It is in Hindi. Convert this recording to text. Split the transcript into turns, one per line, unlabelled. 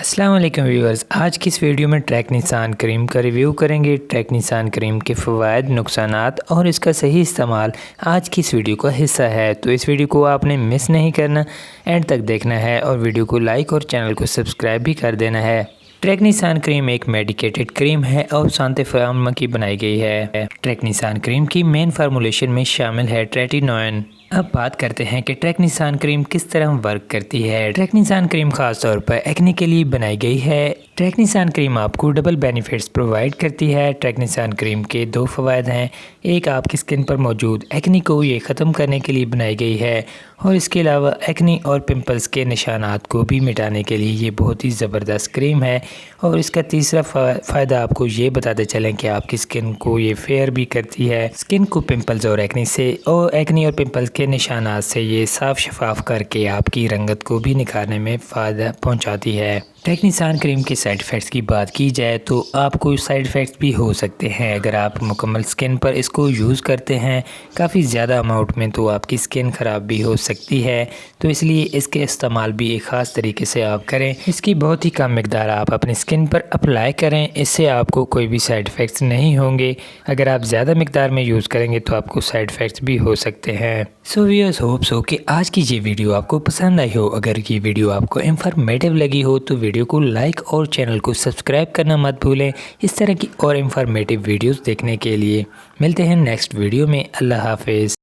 अस्सलाम वालेकुम व्यूअर्स। आज की इस वीडियो में ट्रैकनिसान क्रीम का रिव्यू करेंगे। ट्रैकनिसान क्रीम के फ़वाइद, नुकसानात और इसका सही इस्तेमाल आज की इस वीडियो का हिस्सा है, तो इस वीडियो को आपने मिस नहीं करना, एंड तक देखना है और वीडियो को लाइक और चैनल को सब्सक्राइब भी कर देना है। ट्रैकनिसान क्रीम एक मेडिकेटेड क्रीम है और सांते-फ़ार्मा की बनाई गई है। ट्रैकनिसान क्रीम की मेन फार्मूलेशन में शामिल है ट्रेटिनोइन। अब बात करते हैं कि ट्रैकनिसान क्रीम किस तरह वर्क करती है। ट्रैकनिसान क्रीम खास तौर पर एक्ने के लिए बनाई गई है। ट्रैकनिसान क्रीम आपको डबल बेनिफिट्स प्रोवाइड करती है। ट्रैकनिसान क्रीम के दो फ़वाइद हैं। एक, आपकी स्किन पर मौजूद एक्ने को ये ख़त्म करने के लिए बनाई गई है, और इसके अलावा एक्ने और पिंपल्स के निशानात को भी मिटाने के लिए ये बहुत ही ज़बरदस्त क्रीम है। और इसका तीसरा फ़ायदा आपको ये बताते चलें कि आपकी स्किन को ये फेयर भी करती है। स्किन को पिंपल्स और एक्ने और पिंपल्स के निशानात से ये साफ़ शफाफ करके आपकी रंगत को भी निखारने में फ़ायदा पहुंचाती है। ट्रैकनिसान क्रीम के साइड इफ़ेक्ट्स की बात की जाए तो आपको साइड इफ़ेक्ट्स भी हो सकते हैं अगर आप मुकम्मल स्किन पर इसको यूज़ करते हैं काफ़ी ज़्यादा अमाउंट में, तो आपकी स्किन ख़राब भी हो सकती है। तो इसलिए इसके इस्तेमाल भी एक ख़ास तरीके से आप करें। इसकी बहुत ही कम मिकदार आप अपनी स्किन पर अप्लाई करें, इससे आपको कोई भी साइड इफ़ेक्ट्स नहीं होंगे। अगर आप ज़्यादा मिकदार में यूज़ करेंगे तो आपको साइड इफ़ेक्ट्स भी हो सकते हैं। सो व्यूअर्स, होप सो कि आज की ये वीडियो आपको पसंद आई हो। अगर ये वीडियो आपको इंफॉर्मेटिव लगी हो तो वीडियो को लाइक और चैनल को सब्सक्राइब करना मत भूलें इस तरह की और इंफॉर्मेटिव वीडियोस देखने के लिए। मिलते हैं नेक्स्ट वीडियो में। अल्लाह हाफिज़।